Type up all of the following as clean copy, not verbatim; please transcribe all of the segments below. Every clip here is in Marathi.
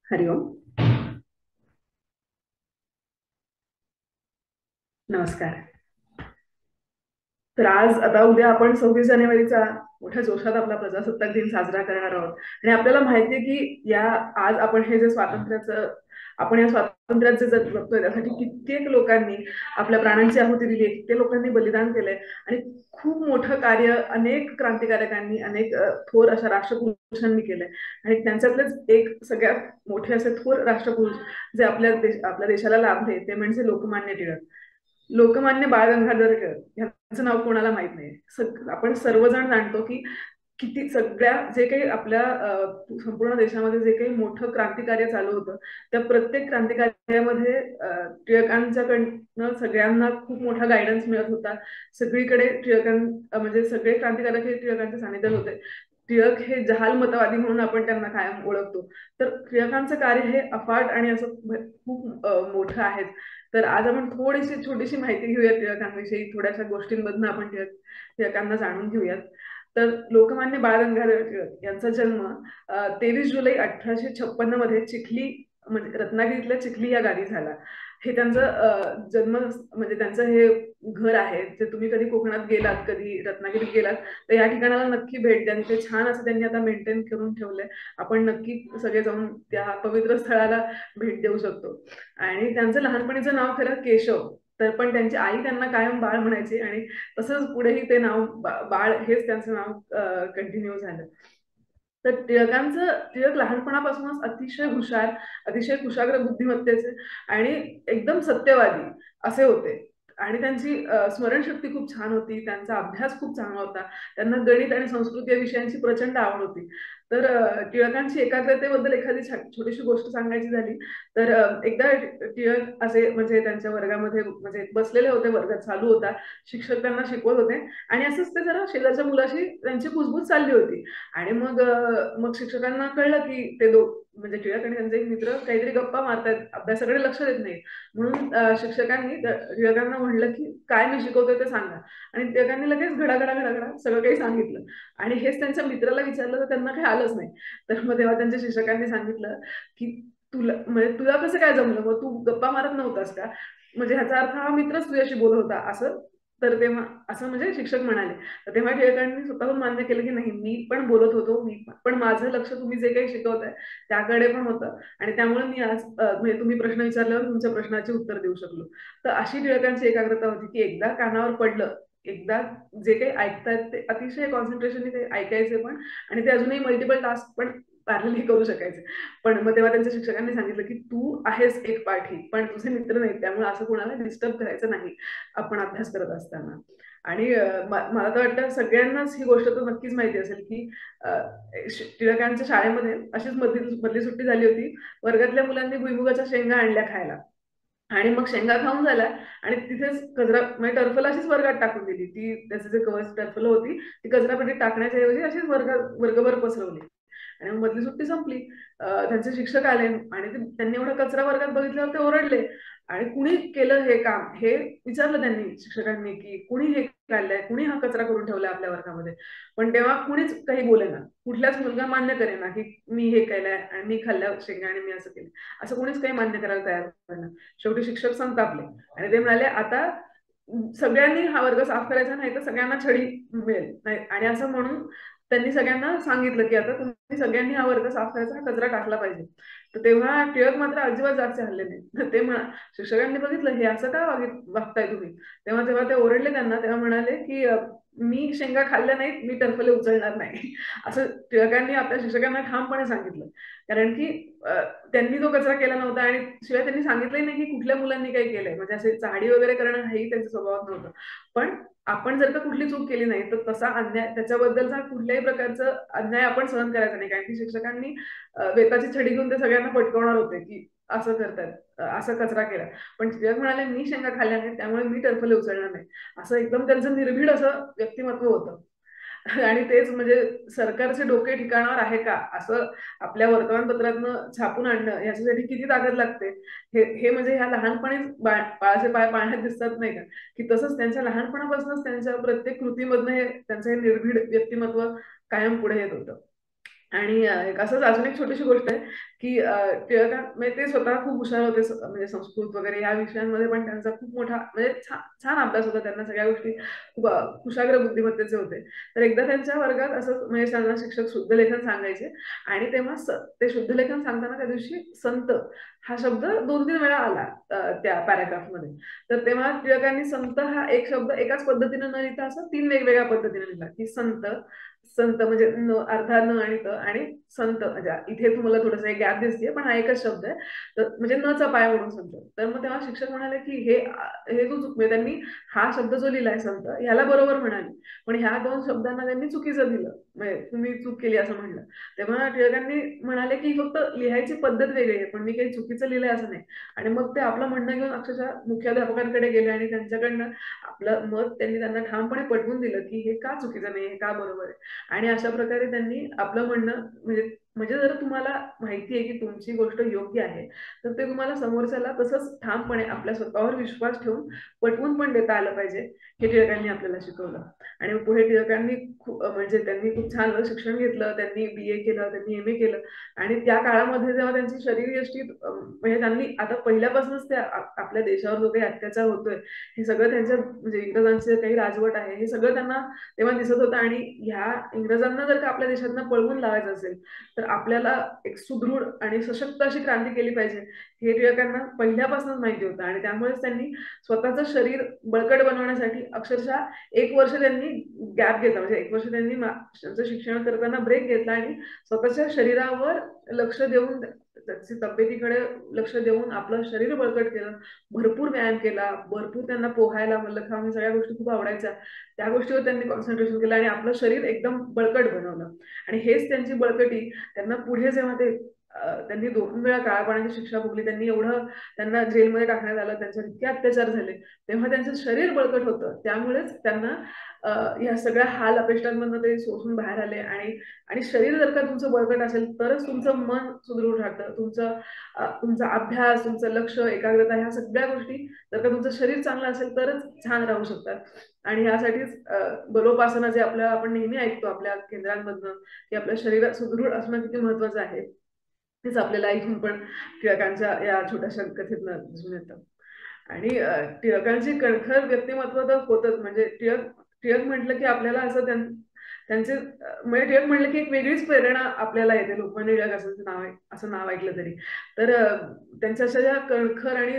हरिओम. नमस्कार. तर आज आता उद्या आपण 26 जानेवारीचा मोठ्या जोशात आपला प्रजासत्ताक दिन साजरा करणार आहोत. आणि आपल्याला माहितीये की आज आपण हे जे स्वातंत्र्याचं आपण या स्वातंत्र्यात जे जगतोय त्यासाठी कित्येक लोकांनी आपल्या प्राणांची आहुती दिली आहे, कित्येक लोकांनी बलिदान केलंय. आणि खूप मोठं कार्य अनेक क्रांतिकारकांनी, अनेक थोर अशा राष्ट्रपुरुषांनी केलंय. आणि त्यांच्यातलेच एक सगळ्यात मोठे असे थोर राष्ट्रपुरुष जे आपल्या देशाला लाभले ते म्हणजे लोकमान्य टिळक. लोकमान्य बाळ गंगाधर टिळक ह्यांचं नाव कोणाला माहित नाही. आपण सर्वजण जाणतो की किती सगळ्या जे काही आपल्या संपूर्ण देशामध्ये जे काही मोठं क्रांतिकार्य चालू होतं त्या प्रत्येक क्रांतिकार्यामध्ये टिळकांच्याकडनं सगळ्यांना खूप मोठा गायडन्स मिळत होता. सगळीकडे म्हणजे सगळे क्रांतिकारक हे टिळकांच्या सानिध्यात होते. टिळक हे जहाल मतवादी म्हणून आपण त्यांना कायम ओळखतो. तर टिळकांचं कार्य हे अफाट आणि असं खूप मोठं आहे. तर आज आपण थोडीशी छोटीशी माहिती घेऊया टिळकांविषयी, थोड्याशा गोष्टींमधून आपण टिळकांना जाणून घेऊयात. तर लोकमान्य बाळ गंगाधर टिळक यांचा जन्म 23 जुलै 1856 मध्ये चिखली, म्हणजे रत्नागिरीतल्या चिखली या गावी झाला. हे त्यांचं जन्म, म्हणजे त्यांचं हे घर आहे. जे तुम्ही कधी कोकणात गेलात, कधी रत्नागिरीत गेलात, तर या ठिकाणाला नक्की भेट द्या. ते छान असं त्यांनी आता मेंटेन करून ठेवलंय. आपण नक्की सगळे जाऊन त्या पवित्र स्थळाला भेट देऊ शकतो. आणि त्यांचं लहानपणीचं नाव खरं केशव, तर पण त्यांची आई त्यांना कायम बाळ म्हणायची. आणि तसंच पुढेही ते नाव बाळ हेच त्यांचं नाव कंटिन्यू झालं. तर टिळक लहानपणापासूनच अतिशय हुशार, अतिशय कुशाग्र बुद्धिमत्तेचे आणि एकदम सत्यवादी असे होते. आणि त्यांची स्मरणशक्ती खूप छान होती, त्यांचा अभ्यास खूप चांगला होता. त्यांना गणित आणि संस्कृत या विषयांची प्रचंड आवड होती. तर टिळकांची एकाग्रतेबद्दल एखादी छोटीशी गोष्ट सांगायची झाली तर एकदा टिळक असे म्हणजे त्यांच्या वर्गामध्ये म्हणजे बसलेले होते, वर्गात चालू होता, शिक्षक त्यांना शिकवत होते. आणि असंच ते जरा शेजारच्या मुलाशी त्यांची कुजबूज चालली होती. आणि मग शिक्षकांना कळलं की म्हणजे टिळक आणि त्यांचे एक मित्र काहीतरी गप्पा मारतायत, अभ्यासाकडे लक्ष देत नाही. म्हणून शिक्षकांनी टिळकांना म्हणलं की काय मी शिकवतोय ते सांगा. आणि टिळकांनी लगेच घडाघडा घडाघडा सगळं काही सांगितलं. आणि हेच त्यांच्या मित्राला विचारलं तर त्यांना काही आलंच नाही. तर मग तेव्हा त्यांच्या शिक्षकांनी सांगितलं की तुला कसं काय जमलं, मग तू गप्पा मारत नव्हतास का? म्हणजे ह्याचा अर्थ हा मित्रच तुझ्याशी बोलत होता असं. तर तेव्हा असं म्हणजे शिक्षक म्हणाले. तर तेव्हा टिळकांनी स्वतःहून मान्य केलं की नाही, मी पण बोलत होतो, पण माझं लक्ष तुम्ही जे काही शिकवताय त्याकडे पण होतं. आणि त्यामुळे मी आज म्हणजे तुम्ही प्रश्न विचारल्यावर तुमच्या प्रश्नाचे उत्तर देऊ शकलो. तर अशी टिळकांची एकाग्रता होती की एकदा कानावर पडलं, एकदा जे काही ऐकतायत ते अतिशय कॉन्सन्ट्रेशनने ते ऐकायचे पण. आणि ते अजूनही मल्टिपल टास्क पण पॅरलली करू शकायचे. पण मग तेव्हा त्यांच्या शिक्षकांनी सांगितलं की तू आहेस एक पाठी, पण तुझे मित्र नाहीत, त्यामुळे असं कोणाला डिस्टर्ब करायचं नाही आपण अभ्यास करत असताना. आणि मला तर वाटतं सगळ्यांनाच ही गोष्ट तर नक्कीच माहिती असेल की टिळकांच्या शाळेमध्ये अशीच मधली मधली सुट्टी झाली होती. वर्गातल्या मुलांनी भुईमुगाच्या शेंगा आणल्या खायला. आणि मग शेंगा खाऊन झाल्या. आणि तिथेच कचरा म्हणजे टर्फल अशीच वर्गात टाकून दिली. त्याचे जे कवच टर्फल होती ती कचरापेटीत टाकण्याच्या ऐवजी अशीच वर्गभर पसरवली. आणि मग मधली सुट्टी संपली. त्यांचे शिक्षक आले आणि त्यांनी एवढा कचरा वर्गात बघितल्यावर ते ओरडले. आणि कुणी केलं हे काम हे विचारलं त्यांनी शिक्षकांनी की कुणी हे काढलंय, कुणी हा कचरा करून ठेवलाय आपल्या वर्गामध्ये. पण तेव्हा कुणीच काही बोलेना. कुठलाच मुलगा मान्य करेना की मी हे केलंय आणि मी खाल्ल्या शेंगा आणि मी असं केलं. असं कोणीच काही मान्य करायला तयार होईना. शेवटी शिक्षक संतापले आणि ते म्हणाले आता सगळ्यांनी हा वर्ग साफ करायचा, नाही तर सगळ्यांना छडी मिळेल नाही. आणि असं म्हणून त्यांनी सगळ्यांना सांगितलं की आता तुम्ही सगळ्यांनी हा वर्ग साफ करायचा, हा कचरा टाकला पाहिजे. तर तेव्हा टिळक मात्र अजिबात जागचे हल्ले नाही. ते शिक्षकांनी बघितलं हे असं का वागताय तुम्ही. तेव्हा तेव्हा ते ओरडले त्यांना. तेव्हा म्हणाले की मी शेंगा खाल्ल्या नाहीत, मी टरफले उचलणार नाही. असं टिळकांनी आपल्या शिक्षकांना ठामपणे सांगितलं. कारण की त्यांनी तो कचरा केला नव्हता. आणि शिवाय त्यांनी सांगितलंही नाही की कुठल्या मुलांनी काही केलंय, म्हणजे असे चाडी वगैरे करणं हेही त्यांच्या स्वभावात नव्हतं. पण आपण जर का कुठली चूक केली नाही तर तसा अन्याय, त्याच्याबद्दलचा कुठल्याही प्रकारचं अन्याय आपण सहन करायचा नाही. कारण की शिक्षकांनी वेताची छडी घेऊन ते सगळ्यांना पटकवणार होते की असं करतात, असं कचरा केला. पण टिळक म्हणाले मी शेंगा खाल्ल्या नाही, त्यामुळे मी टरफले उचलणार नाही. असं एकदम त्यांचं निर्भीड असं व्यक्तिमत्व होतं. आणि तेच म्हणजे सरकारचे डोके ठिकाणावर आहे का असं आपल्या वर्तमानपत्रातनं छापून आणणं याच्यासाठी किती ताकद लागते. हे म्हणजे ह्या लहानपणीच बाळाचे पाय पाळण्यात दिसतात नाही का. की तसंच त्यांच्या लहानपणापासूनच त्यांच्या प्रत्येक कृतीमधनं हे त्यांचं हे निर्भीड व्यक्तिमत्व कायम पुढे येत होतं. आणि एक असंच अजून एक छोटीशी गोष्ट आहे की टिळकां म्हणजे ते स्वतः खूप हुशार होते, म्हणजे संस्कृत वगैरे या विषयांमध्ये पण त्यांचा खूप मोठा म्हणजे छान छान अभ्यास होता, त्यांना सगळ्या गोष्टी खूप कुशाग्र बुद्धिमत्तेचे होते. तर एकदा त्यांच्या वर्गात असं म्हणजे त्यांना शिक्षक शुद्धलेखन सांगायचे, आणि तेव्हा ते शुद्धलेखन सांगताना त्या दिवशी संत हा शब्द 2-3 वेळा आला त्या पॅराग्राफमध्ये. तर तेव्हा टिळकांनी संत हा एक शब्द एकाच पद्धतीने न लिहिता असं 3 वेगवेगळ्या पद्धतीने लिहिला की संत. संत म्हणजे अर्धा न आणि त, आणि संत म्हणजे इथे तुम्हाला थोडस एक गॅप दिसते, पण हा एकच शब्द आहे. तर म्हणजे नचा पाय म्हणून संत. तर मग तेव्हा शिक्षक म्हणाले की हे तू चूक, म्हणजे त्यांनी हा शब्द जो लिहिलाय संत ह्याला बरोबर म्हणाले, पण ह्या 2 शब्दांना त्यांनी चुकीचं दिलं, म्हणजे तुम्ही चूक केली असं म्हणलं. तेव्हा टिळकांनी म्हणाले की फक्त लिहायची पद्धत वेगळी आहे, पण मी काही चुकीचं लिहिलंय असं नाही. आणि मग ते आपलं म्हणणं घेऊन अक्षरशः मुख्याध्यापकांकडे गेले, आणि त्यांच्याकडनं आपलं मत त्यांना ठामपणे पटवून दिलं की हे का चुकीचं नाही, हे का बरोबर आहे. आणि अशा प्रकारे त्यांनी आपलं म्हणणं म्हणजे म्हणजे जर तुम्हाला माहिती आहे की तुमची गोष्ट योग्य आहे, तर ते तुम्हाला समोरच्याला तसंच ठामपणे आपल्या स्वतःवर विश्वास ठेवून पटवून पण देता आलं पाहिजे, हे टिळकांनी आपल्याला शिकवलं. आणि पुढे टिळकांनी खूप म्हणजे त्यांनी खूप छान शिक्षण घेतलं, त्यांनी BA केलं, त्यांनी MA केलं. आणि त्या काळामध्ये जेव्हा त्यांची शरीरयष्टी म्हणजे त्यांनी आता पहिल्यापासूनच त्या आपल्या देशावर जो काही अत्याचार होतोय, हे सगळं त्यांच्या म्हणजे इंग्रजांचे काही राजवट आहे हे सगळं त्यांना तेव्हा दिसत होतं. आणि ह्या इंग्रजांना जर का आपल्या देशातनं पळवून लावायचं असेल, तर आपल्याला एक सुदृढ आणि सशक्त अशी क्रांती केली पाहिजे, हे टिळकांना पहिल्यापासूनच माहिती होतं. आणि त्यामुळेच त्यांनी स्वतःचं शरीर बळकट बनवण्यासाठी अक्षरशः 1 वर्ष त्यांनी गॅप घेतला, म्हणजे 1 वर्ष त्यांनी त्यांचं शिक्षण करताना ब्रेक घेतला, आणि स्वतःच्या शरीरावर लक्ष देऊन, त्याची तब्येतीकडे लक्ष देऊन आपलं शरीर बळकट केलं. भरपूर व्यायाम केला, भरपूर त्यांना पोहायला, मल्लखांब सगळ्या गोष्टी खूप आवडायच्या, त्या गोष्टीवर त्यांनी कॉन्सन्ट्रेशन केलं आणि आपलं शरीर एकदम बळकट बनवलं. आणि हेच त्यांची बळकटी त्यांना पुढे जेव्हा ते त्यांनी 2 वेळा काळा पाण्याची शिक्षा भोगली, त्यांनी एवढं त्यांना जेलमध्ये टाकण्यात आलं, त्यांच्यावर इतके अत्याचार झाले, तेव्हा त्यांचं शरीर बळकट होतं. त्यामुळेच त्यांना या सगळ्या हाल अपेष्टांमधून ते सोसून बाहेर आले. आणि आणि शरीर जर का तुमचं बळकट असेल तरच तुमचं मन सुदृढ राहतं, तुमचा अभ्यास, तुमचं लक्ष, एकाग्रता, ह्या सगळ्या गोष्टी जर का तुमचं शरीर चांगलं असेल तरच छान राहू शकतात. आणि ह्यासाठीच बलोपासना जे आपण नेहमी ऐकतो आपल्या केंद्रांमधनं, की आपल्या शरीर सुदृढ असणं किती महत्वाचं आहे, तेच आपल्याला इथून पण टिळकांच्या या छोट्याशा कथेतनं दिसून येतं. आणि टिळकांची कणखर व्यक्तिमत्व तर होतच, म्हणजे टिळक टिळक म्हटलं की आपल्याला असं त्यांचे म्हणजे टिळक म्हटलं की एक वेगळीच प्रेरणा आपल्याला येते, लोकमान्य टिळक असं नाव ऐकलं तरी. तर त्यांच्या अशा ज्या कणखर आणि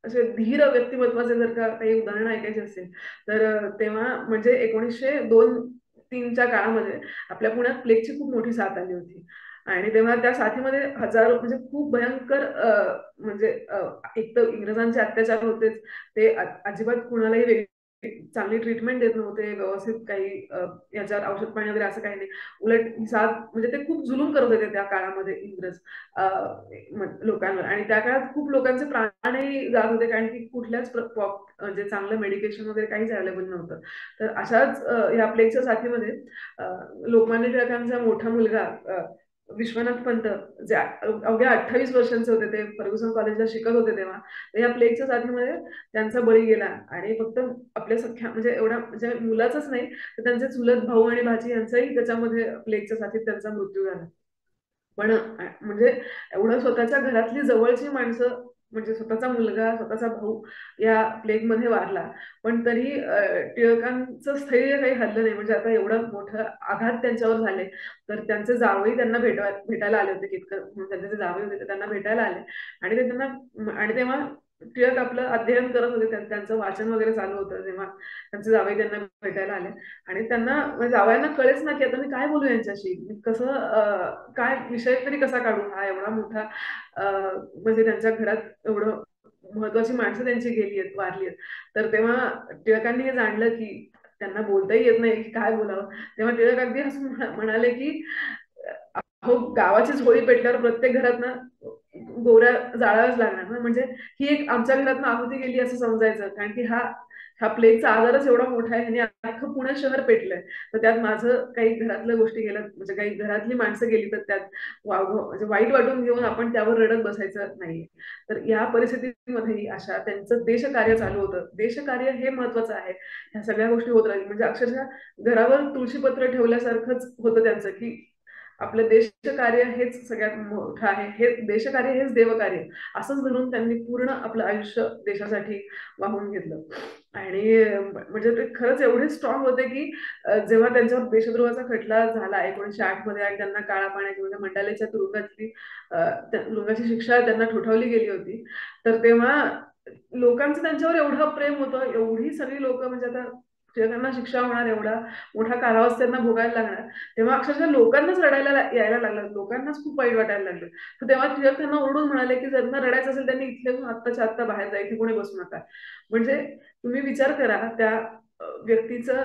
असे धीर व्यक्तिमत्वाचे जर का काही उदाहरणं ऐकायची असतील, तर तेव्हा म्हणजे 1902-3च्या काळामध्ये आपल्या पुण्यात प्लेगची खूप मोठी साथ आली होती. आणि तेव्हा त्या साथीमध्ये हजारो म्हणजे खूप भयंकर म्हणजे एक तर इंग्रजांचे अत्याचार होतेच, ते अजिबात कुणालाही चांगली ट्रीटमेंट देत नव्हते, व्यवस्थित काही याच्यावर औषध पाणी वगैरे असं काही नाही. उलट ही साथ म्हणजे ते खूप जुलूम करत होते त्या काळामध्ये इंग्रज लोकांवर. आणि त्या काळात खूप लोकांचे प्राणही जात होते, कारण की कुठल्याच म्हणजे चांगलं मेडिकेशन वगैरे काहीच अवेलेबल नव्हतं. तर अशाच ह्या प्लेगच्या साथीमध्ये लोकमान्य टिळकांचा मोठा मुलगा विश्वनाथ पंत, जे अवघ्या 28 वर्षांचे होते, ते फर्ग्युसन कॉलेजला शिकत होते तेव्हा. तर या प्लेगच्या साथीमध्ये त्यांचा बळी गेला. आणि फक्त आपल्या सख्या म्हणजे एवढा म्हणजे मुलाचाच नाही, तर त्यांचे चुलत भाऊ आणि भाची यांचाही त्याच्यामध्ये प्लेगच्या साथीत त्यांचा मृत्यू झाला. पण म्हणजे एवढं स्वतःच्या घरातली जवळची माणसं, म्हणजे स्वतःचा मुलगा, स्वतःचा भाऊ या प्लेग मध्ये वारला, पण तरी टिळकांचं स्थैर्य काही हल्लं नाही. म्हणजे आता एवढं मोठं आघात त्यांच्यावर झाले, तर त्यांचे जावई त्यांना भेटायला आले होते, कितकं त्यांचे जे जावई होते ते त्यांना भेटायला आले. आणि ते त्यांना आणि तेव्हा टिळक आपलं अध्ययन करत होते, त्यांचं वाचन वगैरे चालू होतं, तेव्हा त्यांचे जावई त्यांना भेटायला आले. आणि त्यांना म्हणजे जावयांना कळेच ना की आता मी काय बोलू यांच्याशी, कसं काय विषय तरी कसा काढू, हा एवढा मोठा म्हणजे त्यांच्या घरात एवढं महत्वाची माणसं त्यांची गेली आहेत, वारली आहेत. तर तेव्हा टिळकांनी हे जाणलं की त्यांना बोलताही येत नाही की काय बोलावं. तेव्हा टिळक अगदी हसून म्हणाले की अहो, गावाची झोळी पेटल्यावर प्रत्येक घरात ना गोऱ्या जाळाव्याच लागणार ना, म्हणजे ही एक आमच्या घरातनं आहुती गेली असं समजायचं, कारण की हा हा प्लेगचा आजारच एवढा मोठा आहे, ह्याने अख्खं पुणे शहर पेटलंय. तर त्यात माझं काही घरातल्या गोष्टी गेल्या, म्हणजे काही घरातली माणसं गेली, तर त्यात म्हणजे वाईट वाटून घेऊन आपण त्यावर रडत बसायचं नाही. तर या परिस्थितीमध्ये अशा त्यांचं देशकार्य चालू होतं. देशकार्य हे महत्वाचं आहे. ह्या सगळ्या गोष्टी होत राहील, म्हणजे अक्षरशः घरावर तुळशीपत्र ठेवल्यासारखंच होतं त्यांचं, की आपलं देशकार्य हेच सगळ्यात मोठं आहे, हे देशकार्य हेच देवकार्य असंच धरून त्यांनी पूर्ण आपलं आयुष्य देशासाठी वाहून घेतलं. आणि म्हणजे ते खरंच एवढे स्ट्रॉंग होते की जेव्हा त्यांच्यावर देशद्रोहाचा खटला झाला 1908 मध्ये आणि त्यांना काळा पाण्याची म्हणजे मंडालेच्या तुरुंगातली तुरुंगाची शिक्षा त्यांना ठोठावली गेली होती, तर तेव्हा लोकांचं त्यांच्यावर एवढं प्रेम होतं, एवढी सगळी लोक म्हणजे आता टिळकांना शिक्षा होणार, एवढा मोठा कारावास त्यांना भोगायला लागणार, तेव्हा अक्षरशः लोकांनाच रडायला यायला लागलं, लोकांनाच खूप वाईट वाटायला लागलं. तर तेव्हा टिळक त्यांना ओरडून म्हणाले की ज्यांना रडायचं असेल त्यांनी इथले आत्ताच्या आत्ता बाहेर जा, इथे कोणी बसू नका. म्हणजे तुम्ही विचार करा त्या व्यक्तीचं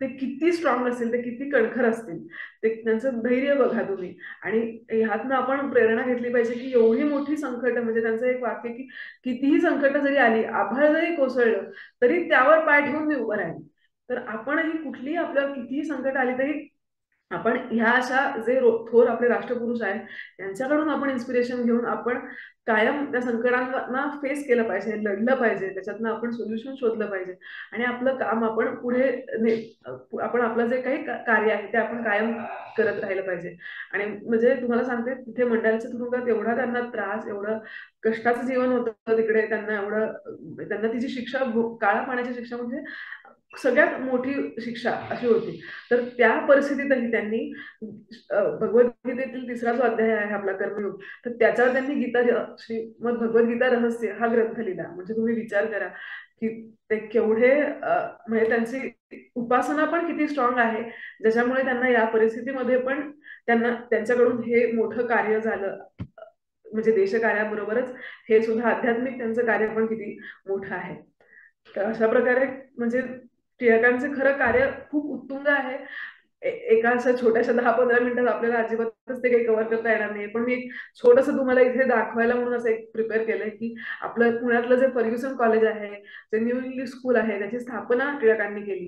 ते किती स्ट्रॉंग असतील, ते किती कणखर असतील, ते त्यांचं धैर्य बघा तुम्ही. आणि ह्यातनं आपण प्रेरणा घेतली पाहिजे की एवढी मोठी संकट म्हणजे त्यांचं एक वाक्य की कितीही संकट जरी आली, आभाळ जरी कोसळलं तरी त्यावर पाय ठेवून मी उभं राहीन. तर आपणही कुठलीही आपल्यावर कितीही संकट आली तरी आपण ह्या अशा जे थोर आपले राष्ट्रपुरुष आहेत त्यांच्याकडून आपण इन्स्पिरेशन घेऊन आपण कायम त्या संकटांना फेस केलं पाहिजे, लढलं पाहिजे, त्याच्यातनं आपण सोल्युशन शोधलं पाहिजे आणि आपलं काम आपण पुढे आपण आपलं जे काही कार्य आहे ते आपण कायम करत राहिलं पाहिजे. आणि म्हणजे तुम्हाला सांगते तिथे मंडालेच्या तुरुंगात एवढा त्यांना त्रास, एवढं कष्टाचं जीवन होतं तिकडे, त्यांना एवढं त्यांना तिची शिक्षा काळा पाण्याची शिक्षा म्हणजे सगळ्यात मोठी शिक्षा अशी होती. तर त्या परिस्थितीतही त्यांनी भगवद्गीतेतील 3रा जो अध्याय आहे आपला कर्मयोग, तर त्याच्यावर त्यांनी श्रीमद भगवद्गीता रहस्य हा ग्रंथ लिहिला. म्हणजे तुम्ही विचार करा की ते केवढे म्हणजे त्यांची उपासना पण किती स्ट्रॉंग आहे, ज्याच्यामुळे त्यांना या परिस्थितीमध्ये पण त्यांना त्यांच्याकडून हे मोठं कार्य झालं. म्हणजे देशकार्याबरोबरच हे सुद्धा आध्यात्मिक त्यांचं कार्य पण किती मोठं आहे. तर अशा प्रकारे म्हणजे टिळकांचे खरं कार्य खूप उत्तुंग आहे. एका अशा छोट्याशा 10-15 मिनिटात आपल्याला अजिबातच ते काही कव्हर करता येणार नाही. पण मी एक छोटस तुम्हाला इथे दाखवायला म्हणून असं एक प्रिपेअर केलंय की आपलं पुण्यातलं जे फर्ग्युसन कॉलेज आहे, जे न्यू इंग्लिश स्कूल आहे, त्याची स्थापना टिळकांनी केली.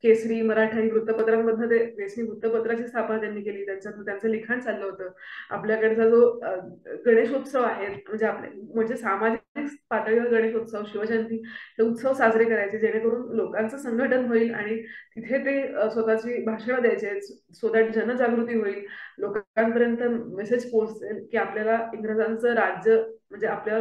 केसरी, मराठी वृत्तपत्रांमधनं ते केसरी वृत्तपत्राची स्थापना त्यांनी केली, त्यांचं लिखाण चाललं होतं. आपल्याकडचा जो गणेशोत्सव आहे म्हणजे आपले म्हणजे सामाजिक पातळीवर गणेशोत्सव, शिवजयंती हे उत्सव साजरे करायचे जेणेकरून लोकांचं संघटन होईल आणि तिथे ते स्वतःची भाषणं द्यायचे, सो दॅट जनजागृती होईल, लोकांपर्यंत मेसेज पोहोचेल की आपल्याला इंग्रजांचं राज्य म्हणजे आपल्या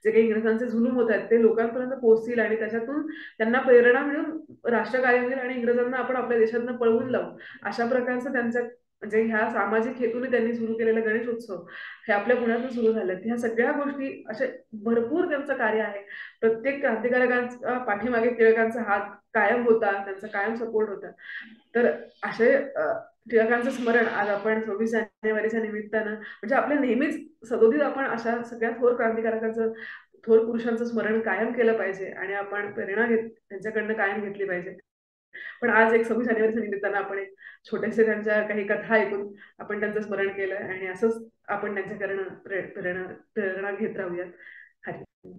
जे काही इंग्रजांचे जुलूम होत आहेत ते लोकांपर्यंत पोहोचतील आणि त्याच्यातून त्यांना प्रेरणा मिळून राष्ट्रकार्य होईल आणि इंग्रजांना आपण आपल्या देशातनं पळवून लावू. अशा प्रकारचं त्यांच्या म्हणजे ह्या सामाजिक हेतूने त्यांनी सुरू केलेला गणेशोत्सव हे आपल्या पुण्यातून सुरू झाले. ह्या सगळ्या गोष्टी असे भरपूर त्यांचं कार्य आहे. प्रत्येक क्रांतिकारकांच्या पाठीमागे टिळकांचा हात कायम होता, त्यांचा कायम सपोर्ट होता. तर असे टिळकांचं स्मरण आज आपण 26 जानेवारीच्या निमित्तानं म्हणजे आपल्या नेहमीच सदोदित आपण अशा सगळ्या थोर क्रांतिकारकांचं, थोर पुरुषांचं स्मरण कायम केलं पाहिजे आणि आपण प्रेरणा त्यांच्याकडनं कायम घेतली पाहिजे. पण आज एक 26 जानेवारीच्या निमित्तानं आपण एक छोटेसे त्यांच्या काही कथा ऐकून आपण त्यांचं स्मरण केलं आणि असंच आपण त्यांच्याकडनं प्रेरणा घेत राहूयात. हरी.